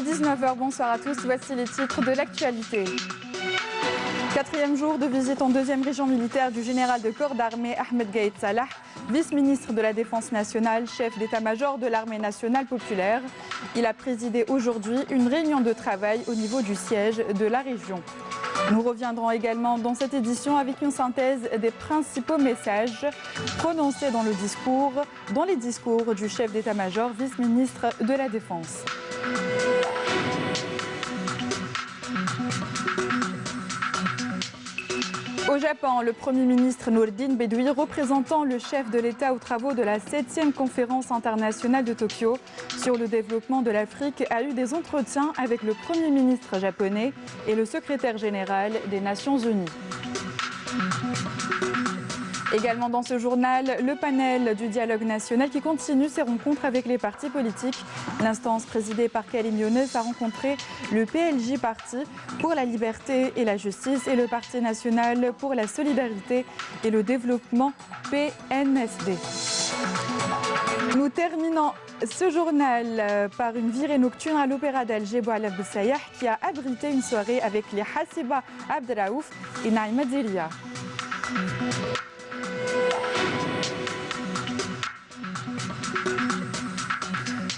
19 h, bonsoir à tous, voici les titres de l'actualité. Quatrième jour de visite en deuxième région militaire du général de corps d'armée Ahmed Gaïd Salah, vice-ministre de la Défense nationale, chef d'état-major de l'armée nationale populaire. Il a présidé aujourd'hui une réunion de travail au niveau du siège de la région. Nous reviendrons également dans cette édition avec une synthèse des principaux messages prononcés dans les discours du chef d'état-major, vice-ministre de la Défense. Au Japon, le Premier ministre Nordine Bedoui, représentant le chef de l'État aux travaux de la 7e conférence internationale de Tokyo sur le développement de l'Afrique, a eu des entretiens avec le Premier ministre japonais et le secrétaire général des Nations Unies. Également dans ce journal, le panel du dialogue national qui continue ses rencontres avec les partis politiques. L'instance présidée par Karim Younes a rencontré le PLJ Parti pour la liberté et la justice et le Parti national pour la solidarité et le développement PNSD. Nous terminons ce journal par une virée nocturne à l'Opéra d'Alger Boualeb Bessayah qui a abrité une soirée avec les Hassiba Abdraouf et Naïma Diria.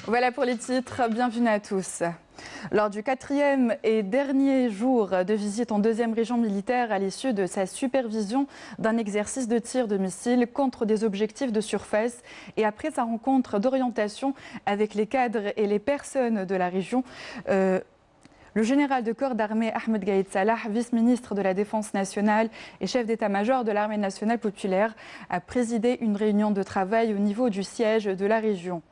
Voilà pour les titres, bienvenue à tous. Lors du quatrième et dernier jour de visite en deuxième région militaire à l'issue de sa supervision d'un exercice de tir de missiles contre des objectifs de surface et après sa rencontre d'orientation avec les cadres et les personnes de la région, le général de corps d'armée Ahmed Gaïd Salah, vice-ministre de la Défense nationale et chef d'état-major de l'armée nationale populaire, a présidé une réunion de travail au niveau du siège de la région.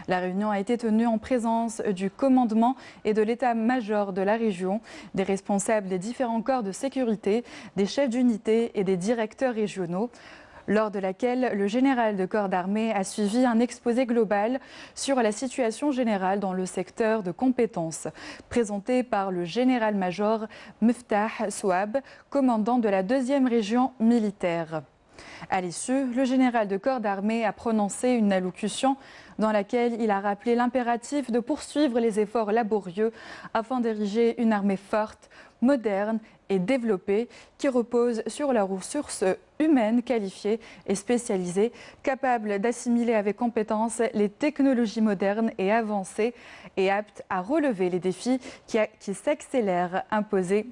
La réunion a été tenue en présence du commandement et de l'état-major de la région, des responsables des différents corps de sécurité, des chefs d'unité et des directeurs régionaux, lors de laquelle le général de corps d'armée a suivi un exposé global sur la situation générale dans le secteur de compétences, présenté par le général-major Meftah Souab, commandant de la 2e région militaire. À l'issue, le général de corps d'armée a prononcé une allocution dans laquelle il a rappelé l'impératif de poursuivre les efforts laborieux afin d'ériger une armée forte, moderne et développée qui repose sur la ressource humaine qualifiée et spécialisée, capable d'assimiler avec compétence les technologies modernes et avancées et apte à relever les défis qui s'accélèrent imposés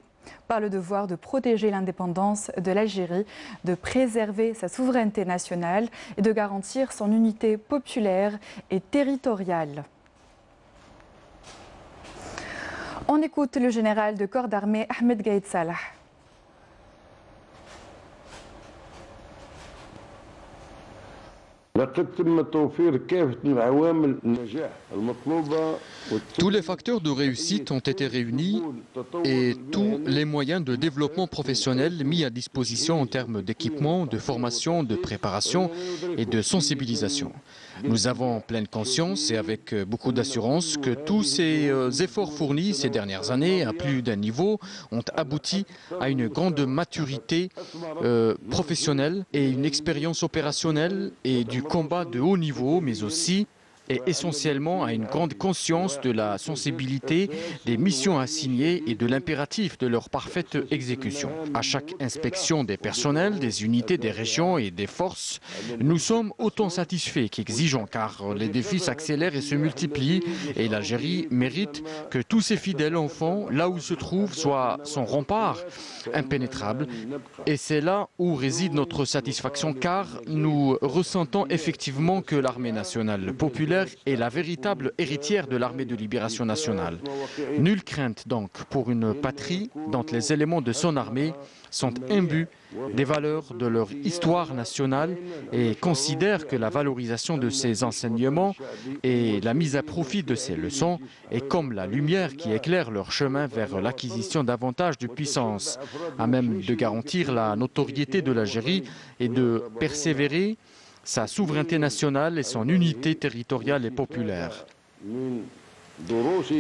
par le devoir de protéger l'indépendance de l'Algérie, de préserver sa souveraineté nationale et de garantir son unité populaire et territoriale. On écoute le général de corps d'armée Ahmed Gaïd Salah. Tous les facteurs de réussite ont été réunis et tous les moyens de développement professionnel mis à disposition en termes d'équipement, de formation, de préparation et de sensibilisation. Nous avons pleine conscience et avec beaucoup d'assurance que tous ces efforts fournis ces dernières années à plus d'un niveau ont abouti à une grande maturité professionnelle et une expérience opérationnelle et du combat de haut niveau, mais aussi et essentiellement à une grande conscience de la sensibilité des missions assignées et de l'impératif de leur parfaite exécution. À chaque inspection des personnels, des unités, des régions et des forces, nous sommes autant satisfaits qu'exigeants car les défis s'accélèrent et se multiplient et l'Algérie mérite que tous ses fidèles enfants, là où ils se trouvent, soient son rempart impénétrable. Et c'est là où réside notre satisfaction car nous ressentons effectivement que l'armée nationale populaire est la véritable héritière de l'armée de libération nationale. Nulle crainte donc pour une patrie dont les éléments de son armée sont imbus des valeurs de leur histoire nationale et considèrent que la valorisation de ces enseignements et la mise à profit de ces leçons est comme la lumière qui éclaire leur chemin vers l'acquisition davantage de puissance, à même de garantir la notoriété de l'Algérie et de persévérer sa souveraineté nationale et son unité territoriale et populaire.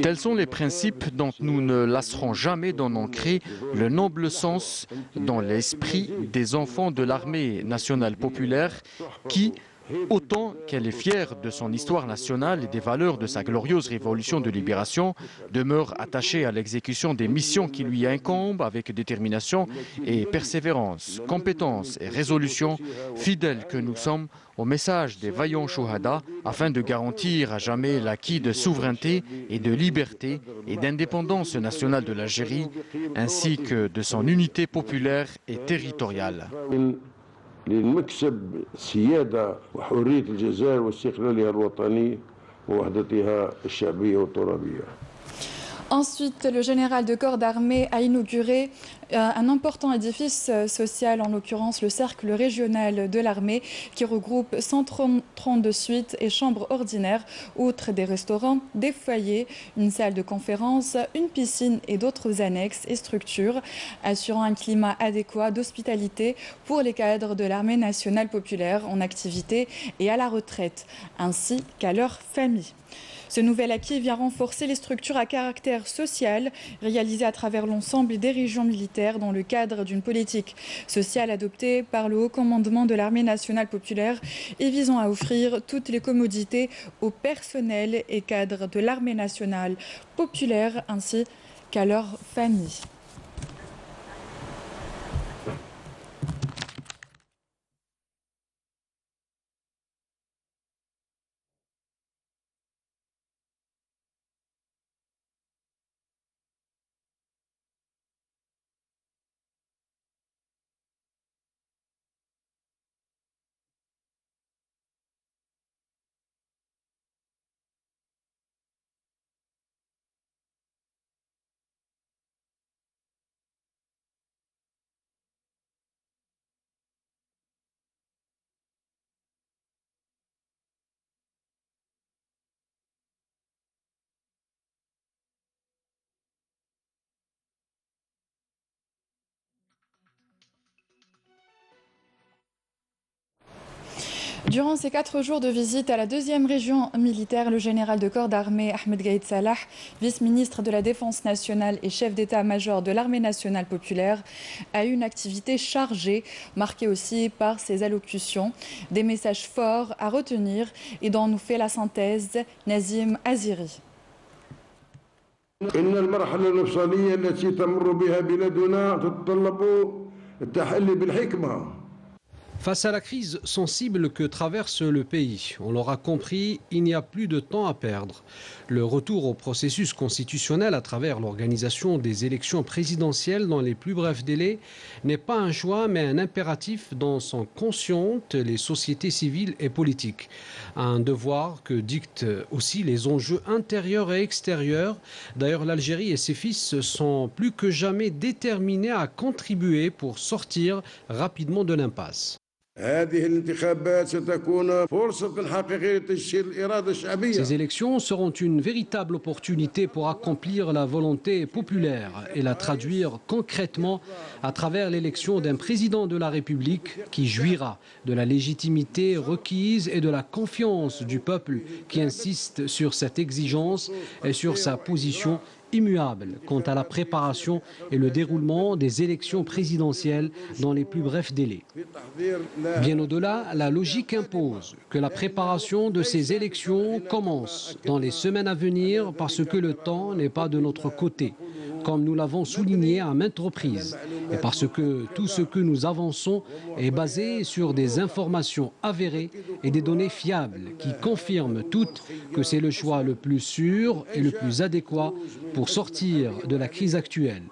Tels sont les principes dont nous ne lasserons jamais d'en ancrer le noble sens dans l'esprit des enfants de l'armée nationale populaire qui, Autant qu'elle est fière de son histoire nationale et des valeurs de sa glorieuse révolution de libération, demeure attachée à l'exécution des missions qui lui incombent avec détermination et persévérance, compétence et résolution, fidèles que nous sommes au message des vaillants Chouhada afin de garantir à jamais l'acquis de souveraineté et de liberté et d'indépendance nationale de l'Algérie, ainsi que de son unité populaire et territoriale. للمكسب سيادة وحرية الجزائر واستقلالها الوطني ووحدتها الشعبية والترابية. Ensuite, le général de corps d'armée a inauguré un important édifice social, en l'occurrence le cercle régional de l'armée, qui regroupe 132 suites et chambres ordinaires, outre des restaurants, des foyers, une salle de conférence, une piscine et d'autres annexes et structures, assurant un climat adéquat d'hospitalité pour les cadres de l'armée nationale populaire en activité et à la retraite, ainsi qu'à leurs familles. Ce nouvel acquis vient renforcer les structures à caractère social réalisées à travers l'ensemble des régions militaires dans le cadre d'une politique sociale adoptée par le haut commandement de l'armée nationale populaire et visant à offrir toutes les commodités au personnel et cadres de l'armée nationale populaire ainsi qu'à leurs familles. Durant ces 4 jours de visite à la 2e région militaire, le général de corps d'armée Ahmed Gaïd Salah, vice-ministre de la Défense nationale et chef d'état-major de l'armée nationale populaire, a eu une activité chargée, marquée aussi par ses allocutions, des messages forts à retenir et dont nous fait la synthèse Nazim Aziri. Face à la crise sensible que traverse le pays, on l'aura compris, il n'y a plus de temps à perdre. Le retour au processus constitutionnel à travers l'organisation des élections présidentielles dans les plus brefs délais n'est pas un choix mais un impératif dont sont conscientes les sociétés civiles et politiques. Un devoir que dictent aussi les enjeux intérieurs et extérieurs. D'ailleurs, l'Algérie et ses fils sont plus que jamais déterminés à contribuer pour sortir rapidement de l'impasse. Ces élections seront une véritable opportunité pour accomplir la volonté populaire et la traduire concrètement à travers l'élection d'un président de la République qui jouira de la légitimité requise et de la confiance du peuple qui insiste sur cette exigence et sur sa position immuable quant à la préparation et le déroulement des élections présidentielles dans les plus brefs délais. Bien au-delà, la logique impose que la préparation de ces élections commence dans les semaines à venir parce que le temps n'est pas de notre côté, comme nous l'avons souligné à maintes reprises, et parce que tout ce que nous avançons est basé sur des informations avérées et des données fiables qui confirment toutes que c'est le choix le plus sûr et le plus adéquat pour sortir de la crise actuelle.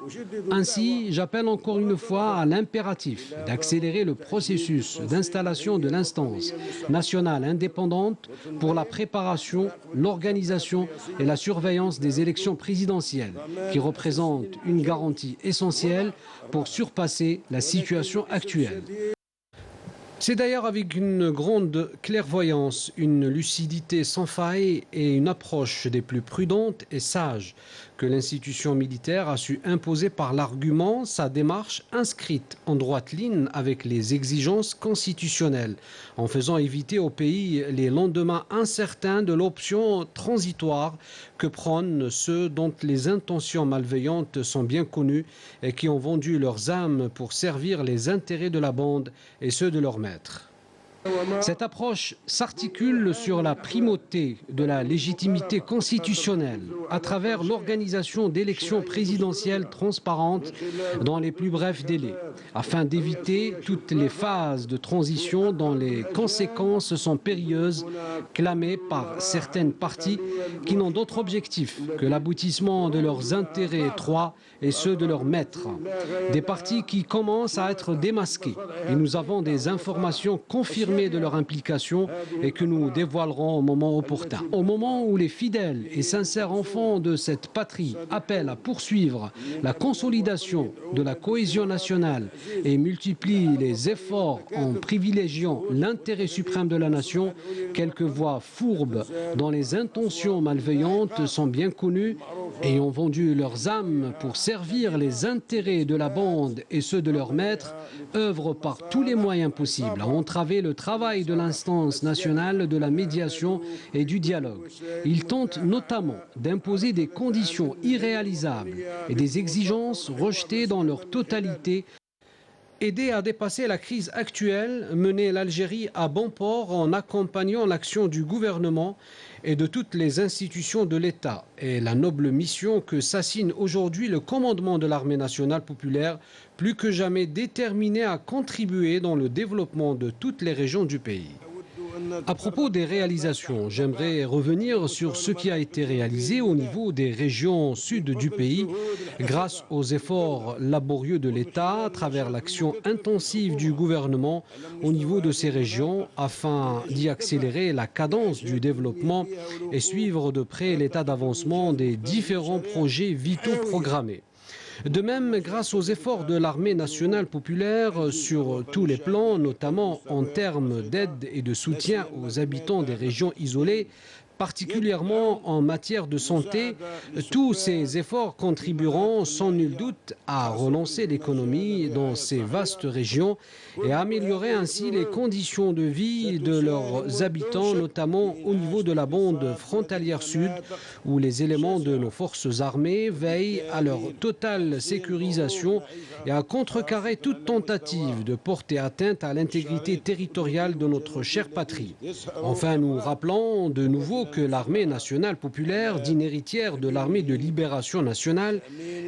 Ainsi, j'appelle encore une fois à l'impératif d'accélérer le processus d'installation de l'instance nationale indépendante pour la préparation, l'organisation et la surveillance des élections présidentielles, qui représentent une garantie essentielle pour surpasser la situation actuelle. C'est d'ailleurs avec une grande clairvoyance, une lucidité sans faille et une approche des plus prudentes et sages que l'institution militaire a su imposer par l'argument sa démarche inscrite en droite ligne avec les exigences constitutionnelles, en faisant éviter au pays les lendemains incertains de l'option transitoire que prônent ceux dont les intentions malveillantes sont bien connues et qui ont vendu leurs âmes pour servir les intérêts de la bande et ceux de leurs maîtres. Cette approche s'articule sur la primauté de la légitimité constitutionnelle à travers l'organisation d'élections présidentielles transparentes dans les plus brefs délais, afin d'éviter toutes les phases de transition dont les conséquences sont périlleuses, clamées par certaines parties qui n'ont d'autre objectif que l'aboutissement de leurs intérêts étroits et ceux de leurs maîtres. Des partis qui commencent à être démasqués. Et nous avons des informations confirmées de leur implication et que nous dévoilerons au moment opportun. Au moment où les fidèles et sincères enfants de cette patrie appellent à poursuivre la consolidation de la cohésion nationale et multiplient les efforts en privilégiant l'intérêt suprême de la nation, quelques voix fourbes dont les intentions malveillantes sont bien connues et ont vendu leurs âmes pour servir les intérêts de la bande et ceux de leurs maîtres, œuvrent par tous les moyens possibles à entraver le travail de l'instance nationale de la médiation et du dialogue. Ils tentent notamment d'imposer des conditions irréalisables et des exigences rejetées dans leur totalité. Aider à dépasser la crise actuelle, mener l'Algérie à bon port en accompagnant l'action du gouvernement et de toutes les institutions de l'État est la noble mission que s'assigne aujourd'hui le commandement de l'armée nationale populaire, plus que jamais déterminé à contribuer dans le développement de toutes les régions du pays. À propos des réalisations, j'aimerais revenir sur ce qui a été réalisé au niveau des régions sud du pays grâce aux efforts laborieux de l'État à travers l'action intensive du gouvernement au niveau de ces régions afin d'y accélérer la cadence du développement et suivre de près l'état d'avancement des différents projets vitaux programmés. De même, grâce aux efforts de l'armée nationale populaire sur tous les plans, notamment en termes d'aide et de soutien aux habitants des régions isolées, particulièrement en matière de santé, tous ces efforts contribueront sans nul doute à relancer l'économie dans ces vastes régions et à améliorer ainsi les conditions de vie de leurs habitants, notamment au niveau de la bande frontalière sud, où les éléments de nos forces armées veillent à leur totale sécurisation et à contrecarrer toute tentative de porter atteinte à l'intégrité territoriale de notre chère patrie. Enfin, nous rappelons de nouveau que l'armée nationale populaire, digne héritière de l'armée de libération nationale,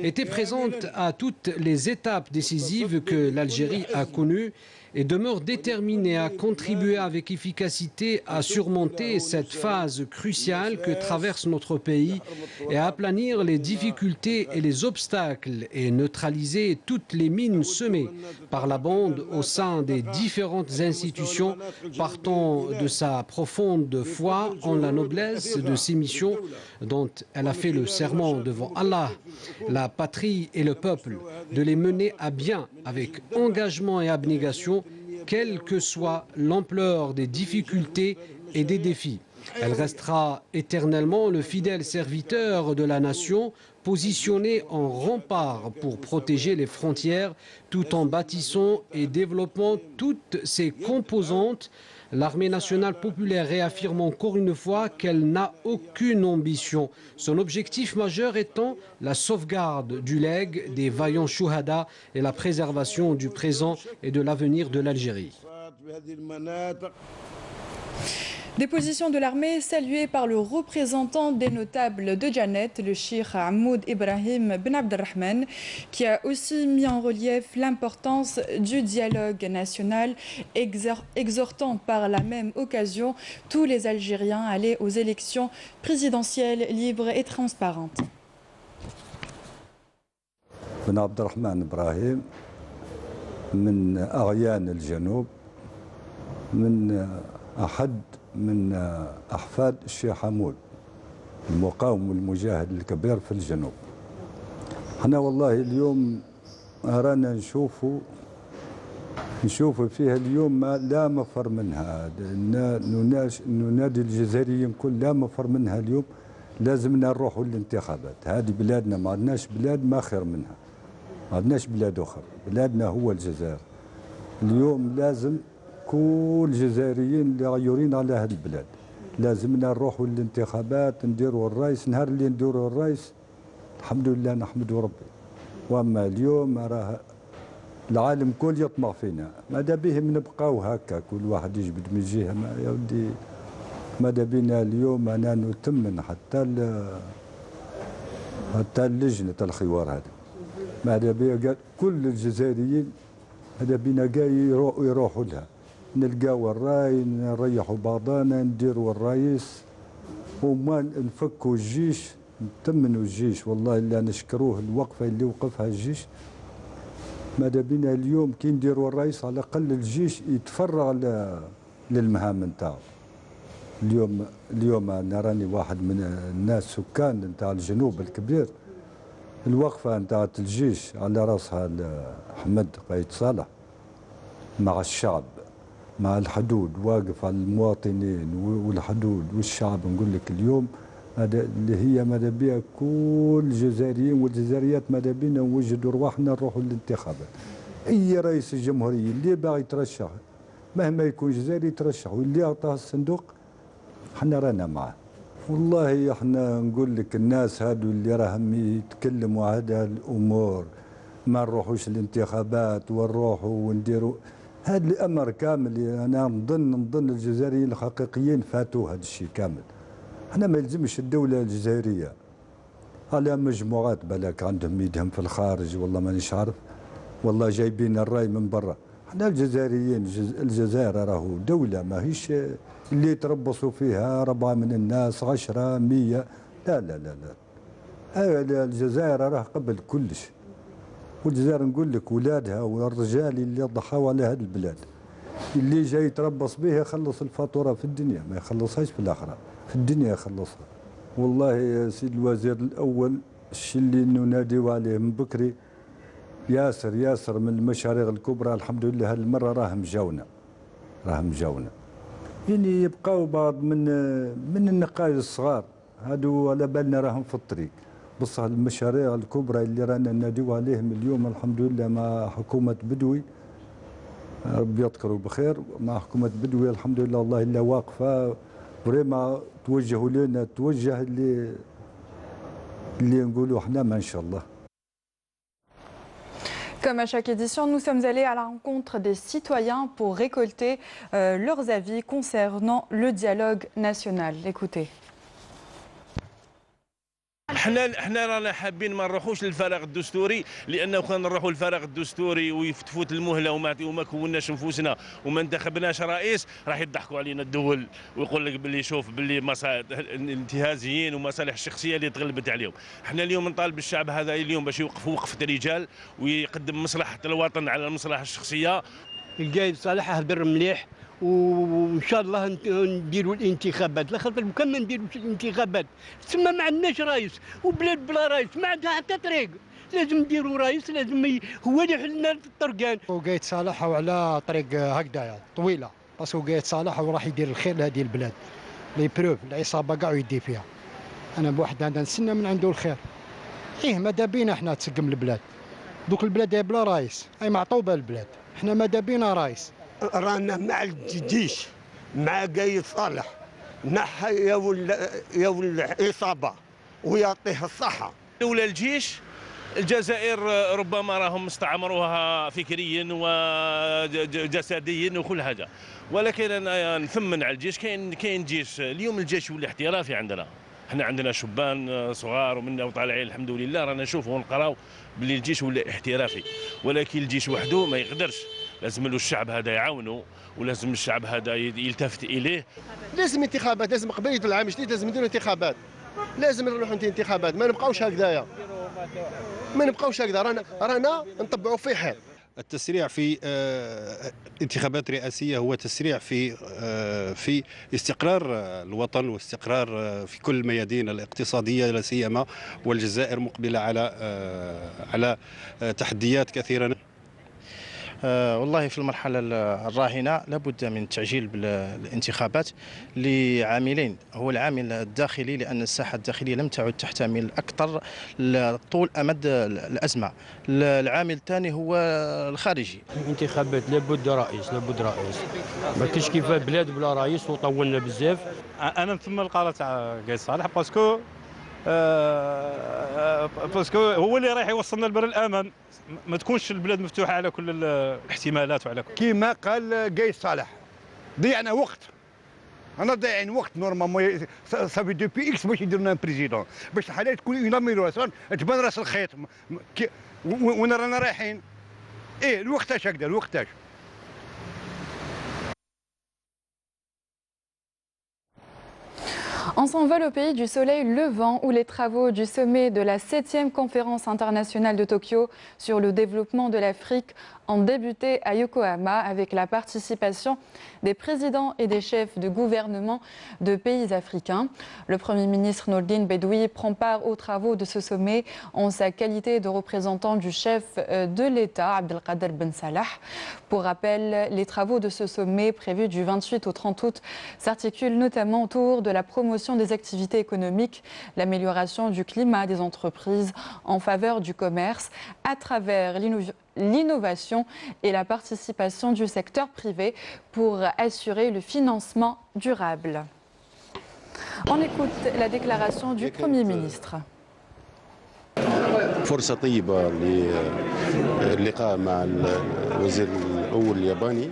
était présente à toutes les étapes décisives que l'Algérie a connues et demeure déterminée à contribuer avec efficacité à surmonter cette phase cruciale que traverse notre pays et à aplanir les difficultés et les obstacles et neutraliser toutes les mines semées par la bande au sein des différentes institutions, partant de sa profonde foi en la noblesse de ses missions dont elle a fait le serment devant Allah, la patrie et le peuple, de les mener à bien avec engagement et abnégation, quelle que soit l'ampleur des difficultés et des défis. Elle restera éternellement le fidèle serviteur de la nation, positionné en rempart pour protéger les frontières, tout en bâtissant et développant toutes ses composantes. L'armée nationale populaire réaffirme encore une fois qu'elle n'a aucune ambition. Son objectif majeur étant la sauvegarde du legs des vaillants chouhada et la préservation du présent et de l'avenir de l'Algérie. Déposition de l'armée saluée par le représentant des notables de Janet, le cheikh Hamoud Ibrahim Ben Abdelrahman, qui a aussi mis en relief l'importance du dialogue national, exhortant par la même occasion tous les Algériens à aller aux élections présidentielles libres et transparentes. Ben Abdelrahman Ibrahim, من أغيان الجنوب، من أحد من أحفاد الشيخ حمود المقاوم والمجاهد الكبير في الجنوب. احنا والله اليوم رانا نشوفوا فيها اليوم ما لا مفر منها. ننادي الجزائريين كل لا مفر منها اليوم. لازمنا نروحوا للانتخابات. هذه بلادنا ما عندناش بلاد ما خير منها. ما عندناش بلاد أخرى. بلادنا هو الجزائر. اليوم لازم كل الجزائريين اللي غيورين على هذه البلاد لازمنا نروحوا للانتخابات نديروا الرئيس. نهار اللي نديروا الرئيس الحمد لله نحمدوا ربي. واما اليوم راه العالم كل يطمع فينا، ماذا بهم نبقاو هكا كل واحد يجبد من جهه. ما يا ودي ماذا بينا اليوم انا نتمن حتى لجنه الخوار هذا، ماذا بيا كل الجزائريين ماذا بينا كاع يروحوا لها، نلقاو الراي نريحوا بعضانا نديروا الرئيس وما نفكوا الجيش، نتمنوا الجيش. والله الا نشكروه الوقفه اللي وقفها الجيش. ماذا بينا اليوم كي نديروا الرئيس على الاقل الجيش يتفرغ للمهام نتاعو. اليوم انا راني واحد من الناس سكان نتاع الجنوب الكبير، الوقفه نتاع الجيش على راسها احمد قايد صالح مع الشعب مع الحدود، واقف على المواطنين والحدود والشعب. نقول لك اليوم هذا اللي هي ماذا بيها كل الجزائريين والجزائريات ماذا بينا نوجدوا رواحنا نروحوا للانتخابات. اي رئيس الجمهوريه اللي باغي يترشح مهما يكون جزائري يترشح، واللي اعطاه الصندوق احنا رانا معاه. والله احنا نقول لك الناس هادو اللي راهم يتكلموا هذا الامور ما نروحوش الانتخابات ونروحوا ونديروا هذا الامر كامل. انا نظن الجزائريين الحقيقيين فاتوا هذا الشيء كامل. احنا ما يلزمش الدوله الجزائريه على مجموعات بالك عندهم يدهم في الخارج، والله مانيش عارف، والله جايبين الراي من برا. احنا الجزائريين الجزائر راهو دوله ماهيش اللي يتربصوا فيها 4 من الناس 10 100. لا لا لا لا، الجزائر راه قبل كلش. والجزائر نقول لك ولادها والرجال اللي ضحوا على هذه البلاد اللي جاي يتربص به يخلص الفاتوره في الدنيا، ما يخلصهاش في الاخره، في الدنيا يخلصها. والله يا سيد الوزير الاول الشيء اللي نناديو عليه من بكري ياسر من المشاريع الكبرى الحمد لله هذه المره راهم جاونا يعني يبقاو بعض من النقايض الصغار هادو على بالنا راهم في الطريق. بصح المشاريع الكبرى اللي رانا نناديو عليهم اليوم الحمد لله مع حكومه بدوي، ربي يذكروا بخير، مع حكومه بدوي الحمد لله والله الا واقفه فريما توجهوا لنا توجه اللي نقولوا احنا ما ان شاء الله. Comme à chaque édition, nous sommes allés à la rencontre des citoyens pour récolter leurs avis concernant le dialogue national. Écoutez. احنا رانا حابين ما نروحوش للفراغ الدستوري، لانه كان نروحوا للفراغ الدستوري وتفوت المهله وما كوناش نفوسنا وما انتخبناش رئيس راح يضحكوا علينا الدول ويقول لك باللي شوف باللي مصالح الانتهازيين ومصالح الشخصيه اللي تغلبت عليهم. احنا اليوم نطالب الشعب هذا اليوم باش يوقف وقفه رجال ويقدم مصلحه الوطن على المصلحه الشخصيه. القايد صالح هدر مليح وان شاء الله نديروا الانتخابات، لخاطر كان ما نديروش الانتخابات تسمى ما عندناش رئيس، وبلاد بلا رئيس ما عندها حتى طريق. لازم نديروا رئيس، لازم هو اللي يحل لنا الطرقان. وقايد صالح على طريق هكذايا طويله، باسكو قايد صالح وراح يدير الخير لهذه البلاد. لي بروف العصابه كاع يدي فيها. انا بوحد هذا نستنى من عنده الخير. ماذا بينا احنا تسقم البلاد. دوك البلاد هي بلا رئيس، هي معطوبه البلاد. احنا ماذا بينا رئيس. رانا مع الجيش مع قايد صالح نحى يا العصابه ويعطيه الصحه. لولا الجيش الجزائر ربما راهم استعمروها فكريا وجسديا وكل حاجه، ولكن انا نثمن على الجيش. كاين جيش اليوم، الجيش ولا احترافي عندنا. احنا عندنا شبان صغار ومنا وطالعين الحمد لله، رانا نشوفوا ونقراو باللي الجيش ولا احترافي، ولكن الجيش وحده ما يقدرش. لازم له الشعب هذا يعاونه، ولازم الشعب هذا يلتفت اليه. لازم انتخابات، لازم قبل العام الجديد لازم نديروا انتخابات، لازم نروحوا انتخابات، ما نبقاوش هكذايا، رانا نطبعوا في حال. التسريع في انتخابات رئاسية هو تسريع في استقرار الوطن واستقرار في كل الميادين الاقتصادية لا سيما، والجزائر مقبلة على تحديات كثيرة. والله في المرحلة الراهنة لابد من تعجيل بالانتخابات لعاملين. هو العامل الداخلي، لأن الساحة الداخلية لم تعد تحتمل أكثر طول أمد الأزمة. العامل الثاني هو الخارجي. الانتخابات لابد رئيس، ما كاينش كيف بلاد بلا رئيس وطولنا بزاف. أنا نثم القرار تاع قايد صالح باسكو باسكو هو اللي رايح يوصلنا لبر الامان، ما تكونش البلاد مفتوحه على كل الاحتمالات وعلى كل. كما قال قايس صالح ضيعنا وقت، انا ضايعين وقت نورمالمون صافي دوبي اكس باش يديروا لنا بريزيدون، باش الحاله تكون اون اميليوراسيون تبان راس الخيط وين رانا رايحين. ايه الوقتاش هكذا الوقتاش. On s'envole au pays du soleil levant où les travaux du sommet de la 7e conférence internationale de Tokyo sur le développement de l'Afrique ont débuté à Yokohama avec la participation des présidents et des chefs de gouvernement de pays africains. Le Premier ministre Nourdine Bedoui prend part aux travaux de ce sommet en sa qualité de représentant du chef de l'État, Abdelkader Ben Salah. Pour rappel, les travaux de ce sommet prévus du 28 au 30 août s'articulent notamment autour de la promotion des activités économiques, l'amélioration du climat des entreprises en faveur du commerce à travers l'innovation et la participation du secteur privé pour assurer le financement durable. On écoute la déclaration du Premier ministre. فرصة طيبة للقاء مع الوزير الأول الياباني.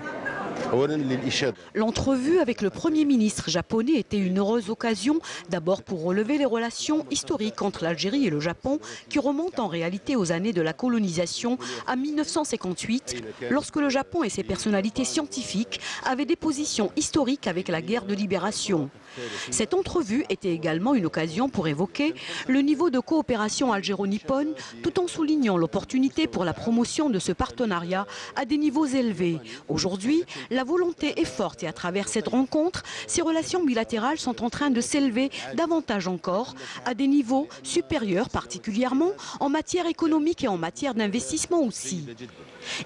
L'entrevue avec le Premier ministre japonais était une heureuse occasion, d'abord pour relever les relations historiques entre l'Algérie et le Japon, qui remontent en réalité aux années de la colonisation à 1958, lorsque le Japon et ses personnalités scientifiques avaient des positions historiques avec la guerre de libération. Cette entrevue était également une occasion pour évoquer le niveau de coopération algéro-nippone, tout en soulignant l'opportunité pour la promotion de ce partenariat à des niveaux élevés. Aujourd'hui, la volonté est forte et à travers cette rencontre, ces relations bilatérales sont en train de s'élever davantage encore à des niveaux supérieurs, particulièrement en matière économique et en matière d'investissement aussi.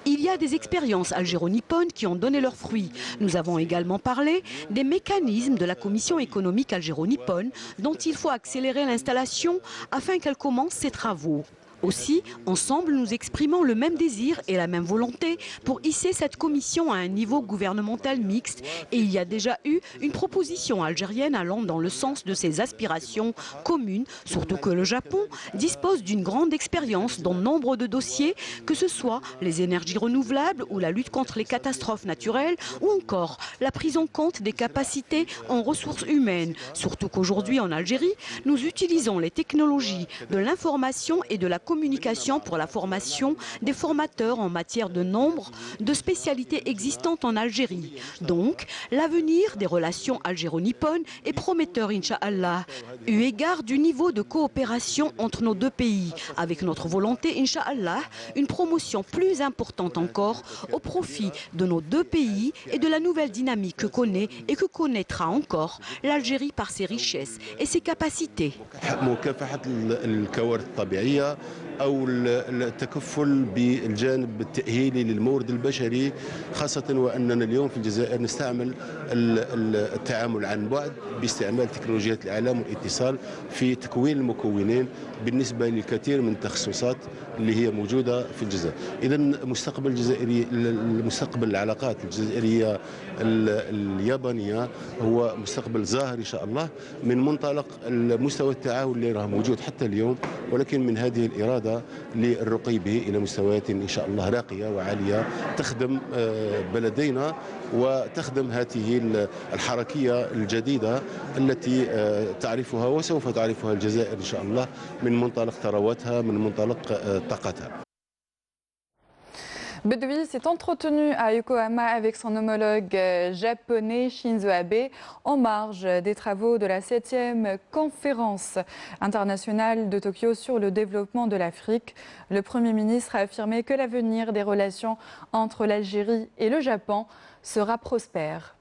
Il y a des expériences algéro-nippones qui ont donné leurs fruits. Nous avons également parlé des mécanismes de la Commission économique algéro-nippone dont il faut accélérer l'installation afin qu'elle commence ses travaux. Aussi, ensemble, nous exprimons le même désir et la même volonté pour hisser cette commission à un niveau gouvernemental mixte. Et il y a déjà eu une proposition algérienne allant dans le sens de ces aspirations communes, surtout que le Japon dispose d'une grande expérience dans nombre de dossiers, que ce soit les énergies renouvelables ou la lutte contre les catastrophes naturelles ou encore la prise en compte des capacités en ressources humaines. Surtout qu'aujourd'hui en Algérie, nous utilisons les technologies de l'information et de la communication pour la formation des formateurs en matière de nombre de spécialités existantes en Algérie. Donc, l'avenir des relations algéro-nippones est prometteur, Inch'Allah, eu égard du niveau de coopération entre nos deux pays, avec notre volonté, Inch'Allah, une promotion plus importante encore au profit de nos deux pays et de la nouvelle dynamique que connaît et que connaîtra encore l'Algérie par ses richesses et ses capacités. أو التكفل بالجانب التأهيلي للمورد البشري، خاصة وأننا اليوم في الجزائر نستعمل التعامل عن بعد باستعمال تكنولوجيات الإعلام والاتصال في تكوين المكونين بالنسبة للكثير من التخصصات اللي هي موجودة في الجزائر. إذا مستقبل الجزائري، مستقبل العلاقات الجزائرية اليابانية هو مستقبل زاهر إن شاء الله من منطلق مستوى التعاون اللي راه موجود حتى اليوم، ولكن من هذه الإرادة للرقي به إلى مستويات إن شاء الله راقية وعالية تخدم بلدينا وتخدم هذه الحركية الجديدة التي تعرفها وسوف تعرفها الجزائر إن شاء الله من منطلق ثرواتها، من منطلق طاقتها. Bedoui s'est entretenu à Yokohama avec son homologue japonais Shinzo Abe en marge des travaux de la 7e conférence internationale de Tokyo sur le développement de l'Afrique. Le Premier ministre a affirmé que l'avenir des relations entre l'Algérie et le Japon sera prospère.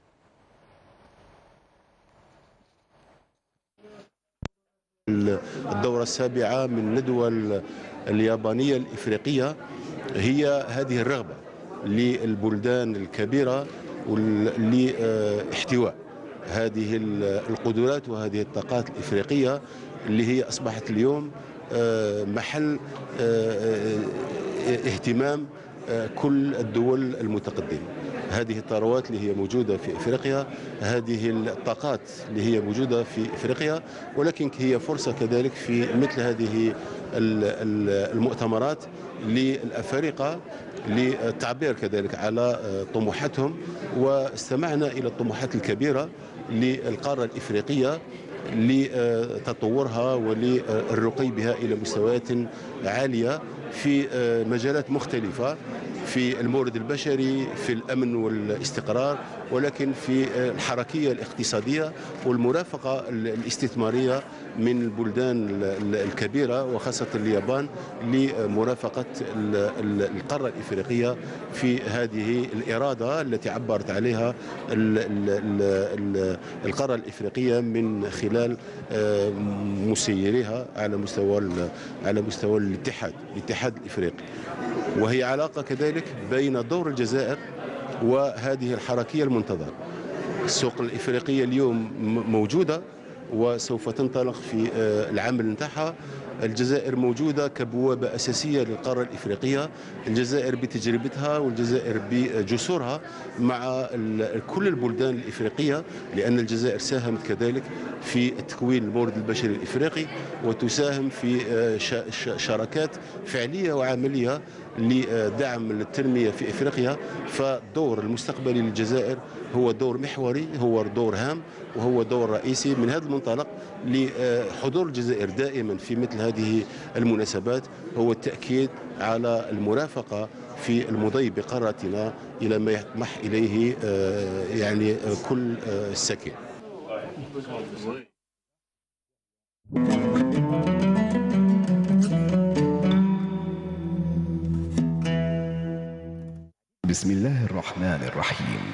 الدورة السابعة من الندوة اليابانية الإفريقية هي هذه الرغبة للبلدان الكبيرة لاحتواء هذه القدرات وهذه الطاقات الإفريقية اللي هي أصبحت اليوم محل اهتمام كل الدول المتقدمة. هذه الثروات اللي هي موجودة في إفريقيا، هذه الطاقات اللي هي موجودة في إفريقيا، ولكن هي فرصة كذلك في مثل هذه المؤتمرات للأفارقة للتعبير كذلك على طموحاتهم، واستمعنا إلى الطموحات الكبيرة للقارة الإفريقية لتطورها وللرقي بها إلى مستويات عالية في مجالات مختلفة، في المورد البشري، في الأمن والاستقرار، ولكن في الحركية الاقتصادية والمرافقة الاستثمارية من البلدان الكبيرة وخاصة اليابان لمرافقة القارة الإفريقية في هذه الإرادة التي عبرت عليها القارة الإفريقية من خلال مسيريها على مستوى الاتحاد الإفريقي. وهي علاقة كذلك بين دور الجزائر وهذه الحركية المنتظرة. السوق الإفريقية اليوم موجودة وسوف تنطلق في العمل نتاعها. الجزائر موجودة كبوابة أساسية للقارة الإفريقية، الجزائر بتجربتها والجزائر بجسورها مع كل البلدان الإفريقية، لأن الجزائر ساهمت كذلك في تكوين المورد البشري الإفريقي وتساهم في شراكات فعلية وعملية لدعم التنمية في إفريقيا. فالدور المستقبلي للجزائر هو دور محوري، هو دور هام، وهو دور رئيسي. من هذا المنطلق لحضور الجزائر دائما في مثل هذه المناسبات هو التأكيد على المرافقة في المضي بقارتنا إلى ما يطمح إليه يعني كل الساكن. بسم الله الرحمن الرحيم.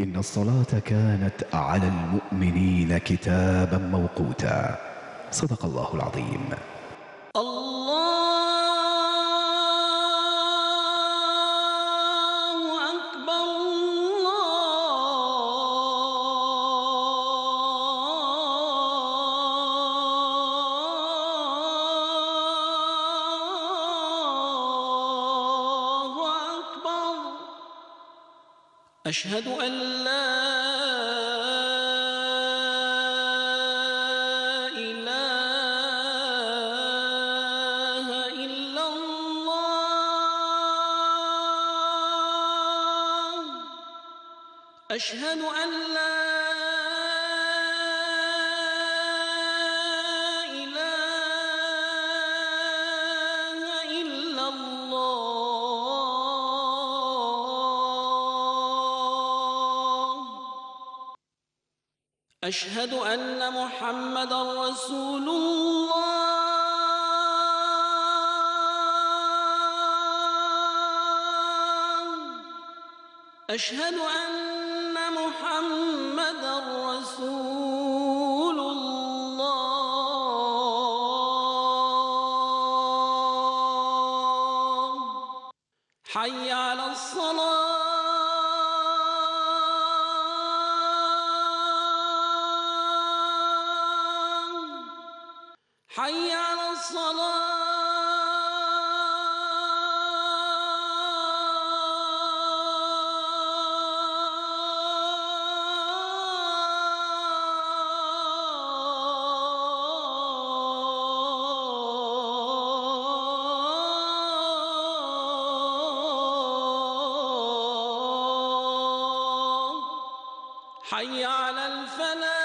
إن الصلاة كانت على المؤمنين كتابا موقوتا. صدق الله العظيم. أشهد أن لا إله إلا الله. أشهد أن لا إله إلا الله. أشهد أن محمدًا رسول الله. أشهد أن محمدًا رسول الله. حي على الصلاة. حي على الصلاة. حي على الفلاح.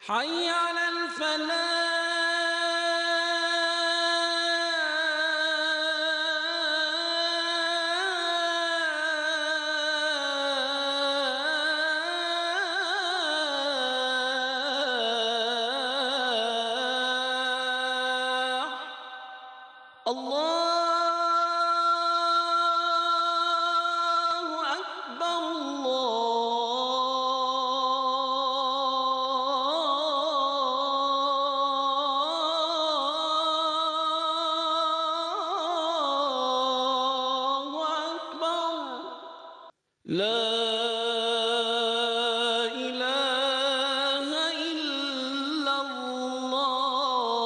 حي على الفلاح. الله أكبر. الله أكبر. لا إله إلا الله.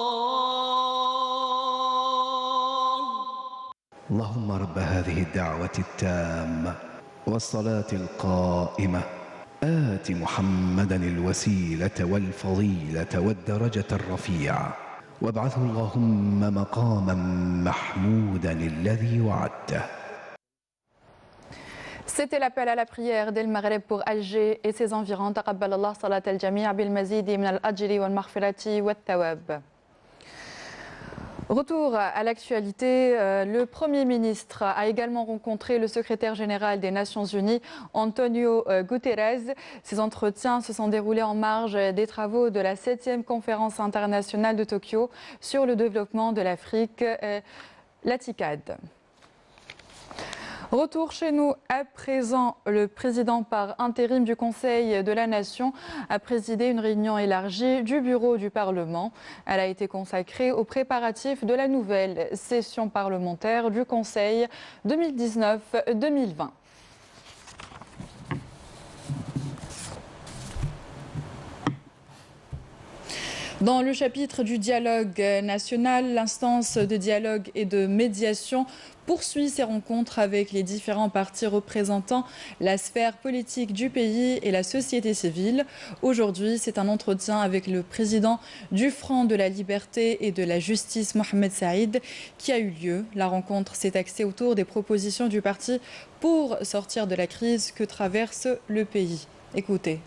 اللهم رب هذه الدعوة التامة والصلاة القائمة آت محمدا الوسيلة والفضيلة والدرجة الرفيعة وابعثه اللهم مقاما محمودا الذي وعدته. C'était l'appel à la prière d'El Maghreb pour Alger et ses environs. Taqabbal Allah salat al-jami' bil mazidi min al-ajri wal maghfirati wat thawab. Retour à l'actualité, le Premier ministre a également rencontré le secrétaire général des Nations Unies, Antonio Guterres. Ces entretiens se sont déroulés en marge des travaux de la 7e conférence internationale de Tokyo sur le développement de l'Afrique, la TICAD. Retour chez nous à présent, le président par intérim du Conseil de la Nation a présidé une réunion élargie du bureau du Parlement. Elle a été consacrée aux préparatifs de la nouvelle session parlementaire du Conseil 2019-2020. Dans le chapitre du dialogue national, l'instance de dialogue et de médiation poursuit ses rencontres avec les différents partis représentant la sphère politique du pays et la société civile. Aujourd'hui, c'est un entretien avec le président du Front de la Liberté et de la Justice, Mohamed Saïd, qui a eu lieu. La rencontre s'est axée autour des propositions du parti pour sortir de la crise que traverse le pays. Écoutez.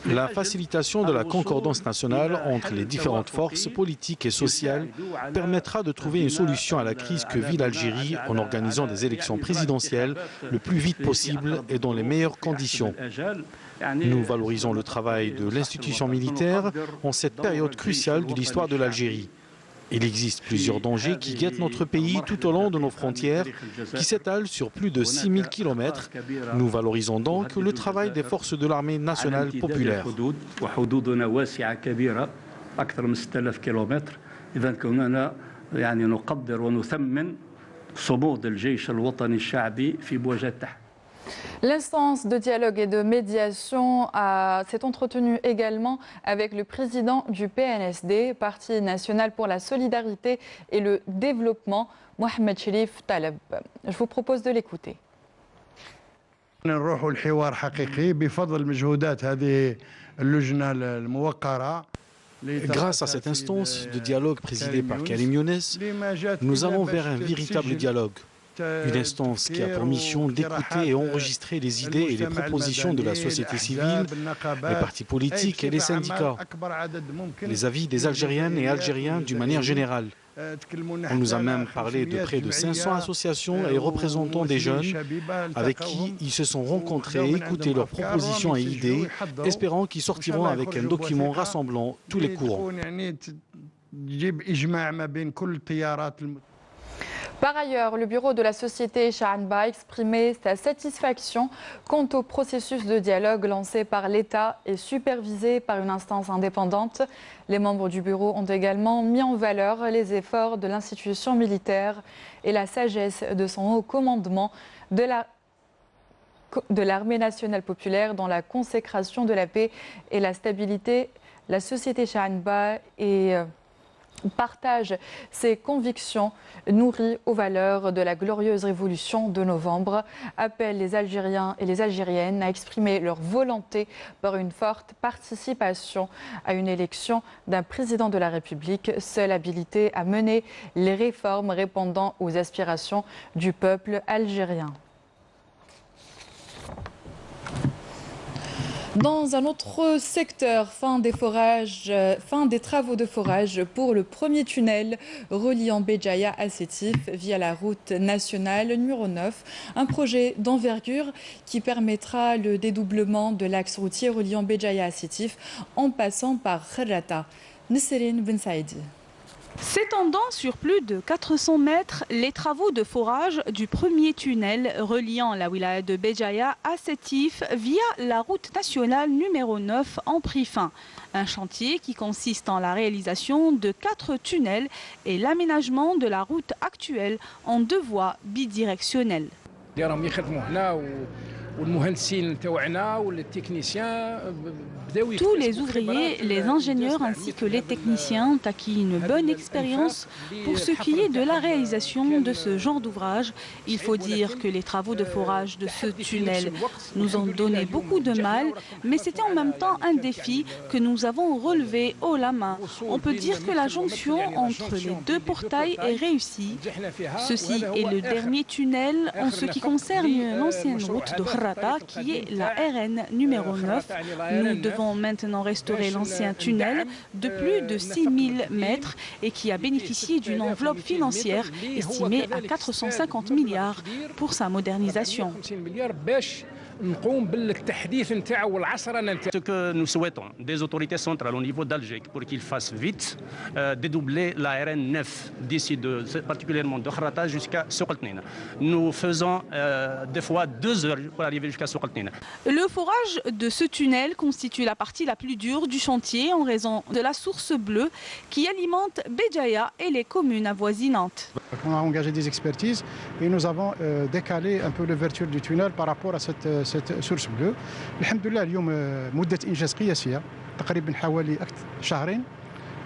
La facilitation de la concordance nationale entre les différentes forces politiques et sociales permettra de trouver une solution à la crise que vit l'Algérie en organisant des élections présidentielles le plus vite possible et dans les meilleures conditions. Nous valorisons le travail de l'institution militaire en cette période cruciale de l'histoire de l'Algérie. Il existe plusieurs dangers qui guettent notre pays tout au long de nos frontières, qui s'étalent sur plus de 6000 km. Nous valorisons donc le travail des forces de l'armée nationale populaire. L'instance de dialogue et de médiation s'est entretenue également avec le président du PNSD, Parti national pour la solidarité et le développement, Mohamed Cherif Taleb. Je vous propose de l'écouter. Grâce à cette instance de dialogue présidée par Karim Younes, nous allons vers un véritable dialogue. Une instance qui a pour mission d'écouter et enregistrer les idées et les propositions de la société civile, les partis politiques et les syndicats, les avis des Algériennes et Algériens d'une manière générale. On nous a même parlé de près de 500 associations et représentants des jeunes avec qui ils se sont rencontrés et écouté leurs propositions et idées, espérant qu'ils sortiront avec un document rassemblant tous les courants. Par ailleurs, le bureau de la société Shahanba a exprimé sa satisfaction quant au processus de dialogue lancé par l'État et supervisé par une instance indépendante. Les membres du bureau ont également mis en valeur les efforts de l'institution militaire et la sagesse de son haut commandement de l'armée nationale populaire dans la consécration de la paix et la stabilité. La société Shahanba partage ses convictions nourries aux valeurs de la glorieuse révolution de novembre, appelle les Algériens et les Algériennes à exprimer leur volonté par une forte participation à une élection d'un président de la République, seule habilité à mener les réformes répondant aux aspirations du peuple algérien. Dans un autre secteur, fin des travaux de forage pour le premier tunnel reliant Béjaïa à Sétif via la route nationale numéro 9. Un projet d'envergure qui permettra le dédoublement de l'axe routier reliant Béjaïa à Sétif en passant par Kherrata. Nesserine Ben Saïdi. S'étendant sur plus de 400 mètres, les travaux de forage du premier tunnel reliant la wilaya de Béjaïa à Sétif via la route nationale numéro 9 ont pris fin. Un chantier qui consiste en la réalisation de 4 tunnels et l'aménagement de la route actuelle en 2 voies bidirectionnelles. Tous les ouvriers, les ingénieurs ainsi que les techniciens ont acquis une bonne expérience pour ce qui est de la réalisation de ce genre d'ouvrage. Il faut dire que les travaux de forage de ce tunnel nous ont donné beaucoup de mal, mais c'était en même temps un défi que nous avons relevé haut la main. On peut dire que la jonction entre les deux portails est réussie. Ceci est le dernier tunnel en ce qui concerne l'ancienne route de Kharrata qui est la RN numéro 9. Nous devons maintenant restaurer l'ancien tunnel de plus de 6000 mètres et qui a bénéficié d'une enveloppe financière estimée à 450 milliards pour sa modernisation. Ce que nous souhaitons des autorités centrales au niveau d'Alger pour qu'ils fassent vite dédoubler la RN 9 d'ici particulièrement de Kharrata jusqu'à Soukhaltnine. Nous faisons des fois 2 heures pour arriver jusqu'à Soukhaltnine. Le forage de ce tunnel constitue la partie la plus dure du chantier en raison de la source bleue qui alimente Béjaïa et les communes avoisinantes. On a engagé des expertises et nous avons décalé un peu l'ouverture du tunnel par rapport à cette source bleue. الحمد لله اليوم مدة إنجاز قياسية تقريبا حوالي شهرين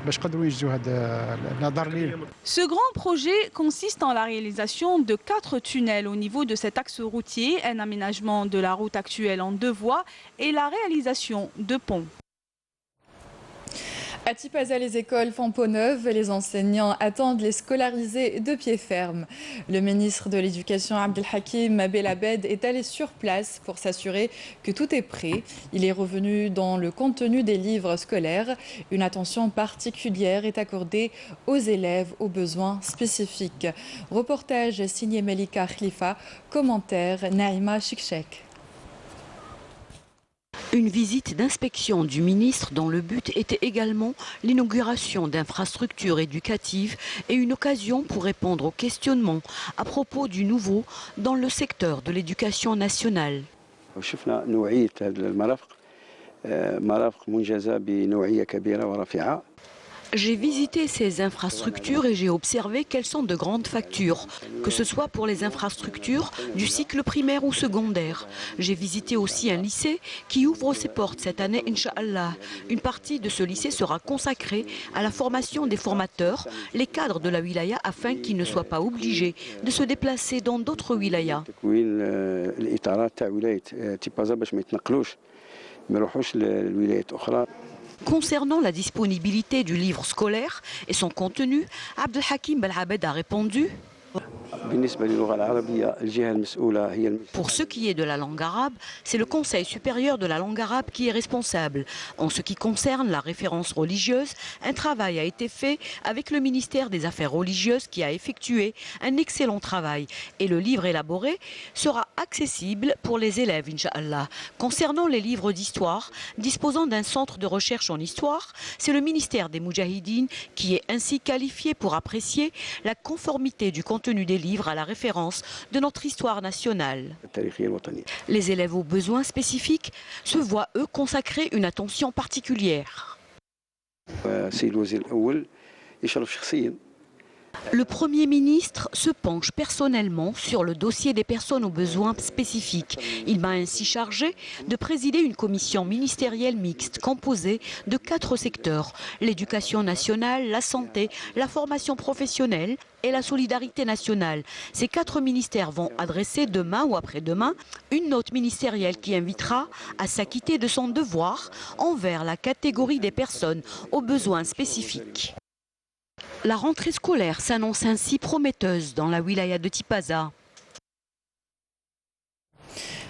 باش قدروا ينجزوا هذا النظر ليه. Ce grand projet consiste en la réalisation de 4 tunnels au niveau de cet axe routier, un aménagement de la route actuelle en 2 voies et la réalisation de ponts. À Tipaza, les écoles font peau neuve et les enseignants attendent les scolariser de pied ferme. Le ministre de l'Éducation Abdelhakim Belabed est allé sur place pour s'assurer que tout est prêt. Il est revenu dans le contenu des livres scolaires. Une attention particulière est accordée aux élèves aux besoins spécifiques. Reportage signé Melika Khalifa, commentaire Naïma Chikchek. Une visite d'inspection du ministre dont le but était également l'inauguration d'infrastructures éducatives et une occasion pour répondre aux questionnements à propos du nouveau dans le secteur de l'éducation nationale. J'ai visité ces infrastructures et j'ai observé qu'elles sont de grandes factures, que ce soit pour les infrastructures du cycle primaire ou secondaire. J'ai visité aussi un lycée qui ouvre ses portes cette année, Inch'Allah. Une partie de ce lycée sera consacrée à la formation des formateurs, les cadres de la wilaya, afin qu'ils ne soient pas obligés de se déplacer dans d'autres wilayas. Concernant la disponibilité du livre scolaire et son contenu, Abdelhakim Belabed a répondu: pour ce qui est de la langue arabe, c'est le Conseil supérieur de la langue arabe qui est responsable. En ce qui concerne la référence religieuse, un travail a été fait avec le ministère des Affaires religieuses qui a effectué un excellent travail. Et le livre élaboré sera accessible pour les élèves, Inch'Allah. Concernant les livres d'histoire, disposant d'un centre de recherche en histoire, c'est le ministère des Moudjahidines qui est ainsi qualifié pour apprécier la conformité du contenu des livres à la référence de notre histoire nationale. Les élèves aux besoins spécifiques se voient, eux, consacrer une attention particulière. Le Premier ministre se penche personnellement sur le dossier des personnes aux besoins spécifiques. Il m'a ainsi chargé de présider une commission ministérielle mixte composée de 4 secteurs: l'éducation nationale, la santé, la formation professionnelle et la solidarité nationale. Ces 4 ministères vont adresser demain ou après-demain une note ministérielle qui invitera à s'acquitter de son devoir envers la catégorie des personnes aux besoins spécifiques. La rentrée scolaire s'annonce ainsi prometteuse dans la wilaya de Tipaza.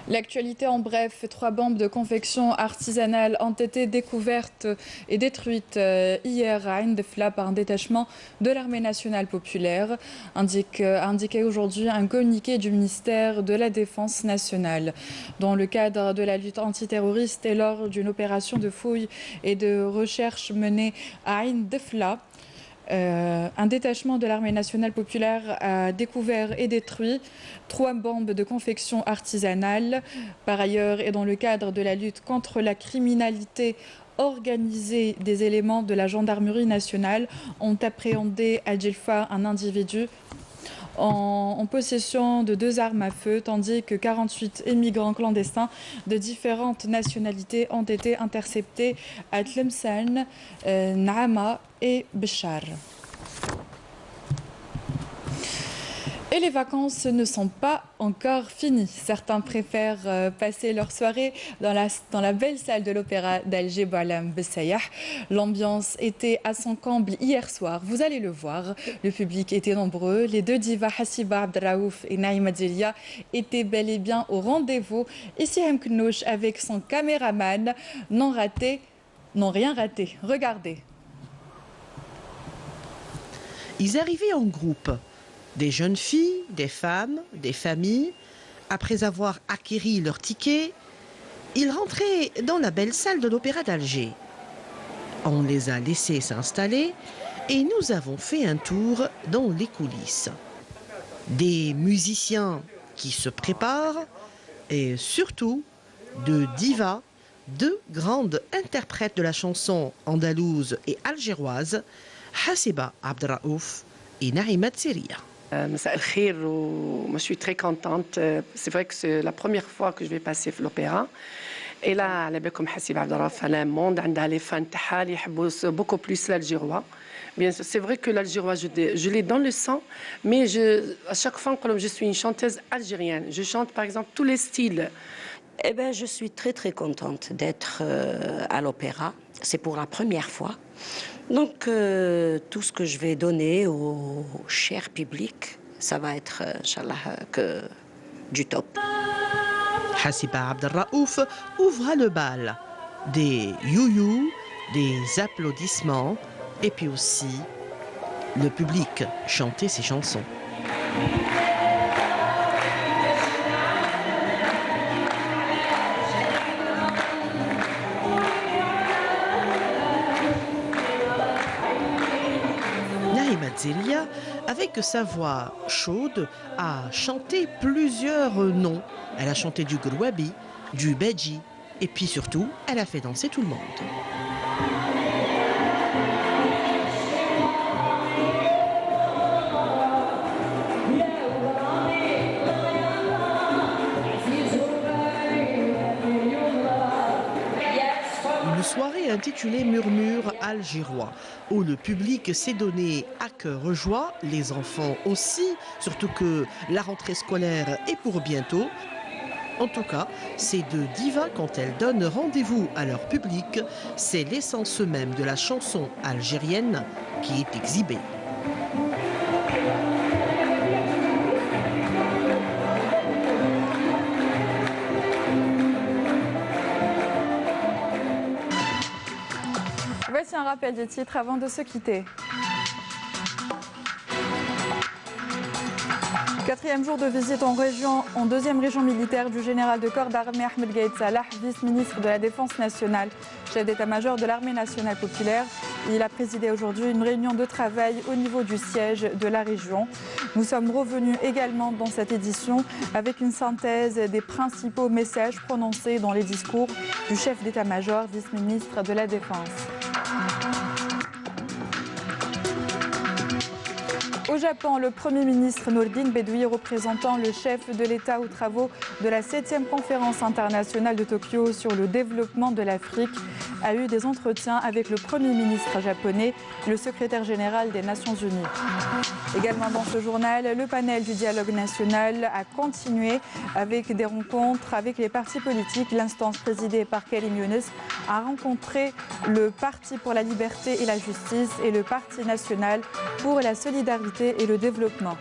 L'actualité en bref, 3 bombes de confection artisanale ont été découvertes et détruites hier à Ain Defla par un détachement de l'armée nationale populaire, a indiqué aujourd'hui un communiqué du ministère de la Défense nationale. Dans le cadre de la lutte antiterroriste et lors d'une opération de fouille et de recherche menée à Ain Defla, un détachement de l'armée nationale populaire a découvert et détruit 3 bombes de confection artisanale. Par ailleurs, et dans le cadre de la lutte contre la criminalité organisée, des éléments de la gendarmerie nationale ont appréhendé à Djelfa un individu en possession de 2 armes à feu, tandis que 48 immigrants clandestins de différentes nationalités ont été interceptés à Tlemcen, Naama et Béchar. Et les vacances ne sont pas encore finies. Certains préfèrent passer leur soirée dans la belle salle de l'Opéra d'Alger Boualem Bessaïah. L'ambiance était à son comble hier soir. Vous allez le voir, le public était nombreux. Les 2 divas Hassiba Abdraouf et Naïma Delia étaient bel et bien au rendez-vous. Ici Knouch avec son caméraman n'ont rien raté. Regardez. Ils arrivaient en groupe. Des jeunes filles, des femmes, des familles. Après avoir acquis leur ticket, ils rentraient dans la belle salle de l'Opéra d'Alger. On les a laissés s'installer et nous avons fait un tour dans les coulisses. Des musiciens qui se préparent et surtout de divas, 2 grandes interprètes de la chanson andalouse et algéroise, Hassiba Abdraouf et Naïma Delia. Je suis très contente. C'est vrai que c'est la première fois que je vais passer à l'opéra. Et là, comme Hassiba Abdraouf, elle a un monde, elle a les fans, elle aime beaucoup plus l'algérois. Bien sûr, c'est vrai que l'algérois, je l'ai dans le sang, mais à chaque fois, comme je suis une chanteuse algérienne, je chante par exemple tous les styles. Eh bien, je suis très contente d'être à l'opéra. C'est pour la première fois. Donc, tout ce que je vais donner au cher public, ça va être, Inch'Allah, que du top. Hassiba Abdraouf ouvra le bal. Des you-you, des applaudissements, et puis aussi le public chantait ses chansons. Delia, avec sa voix chaude, a chanté plusieurs noms. Elle a chanté du Grouabi, du Bedji, et puis surtout, elle a fait danser tout le monde. Soirée intitulée Murmure algérois, où le public s'est donné à cœur joie, les enfants aussi, surtout que la rentrée scolaire est pour bientôt. En tout cas, ces 2 divas, quand elles donnent rendez-vous à leur public, c'est l'essence même de la chanson algérienne qui est exhibée. Voici un rappel des titres avant de se quitter. 4e jour de visite en 2e région militaire du général de corps d'armée Ahmed Gaïd Salah, vice-ministre de la Défense nationale, chef d'état-major de l'armée nationale populaire. Il a présidé aujourd'hui une réunion de travail au niveau du siège de la région. Nous sommes revenus également dans cette édition avec une synthèse des principaux messages prononcés dans les discours du chef d'état-major, vice-ministre de la Défense. Au Japon, le Premier ministre Nordine Bedoui, représentant le chef de l'État aux travaux de la 7e conférence internationale de Tokyo sur le développement de l'Afrique, a eu des entretiens avec le Premier ministre japonais et le secrétaire général des Nations Unies. Également dans ce journal, le panel du dialogue national a continué avec des rencontres avec les partis politiques. L'instance présidée par Karim Younes a rencontré le Parti pour la liberté et la justice et le Parti national pour la solidarité et le développement.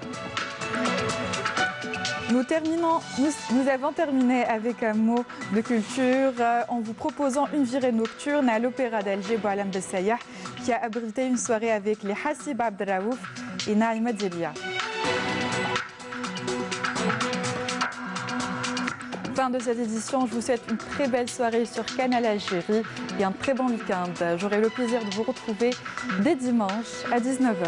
Nous avons terminé avec un mot de culture en vous proposant une virée nocturne à l'Opéra d'Alger Boualem Bessaïah qui a abrité une soirée avec les Hassiba Abdraouf et Naïma Delia. Fin de cette édition, je vous souhaite une très belle soirée sur Canal Algérie et un très bon week-end. J'aurai le plaisir de vous retrouver dès dimanche à 19h.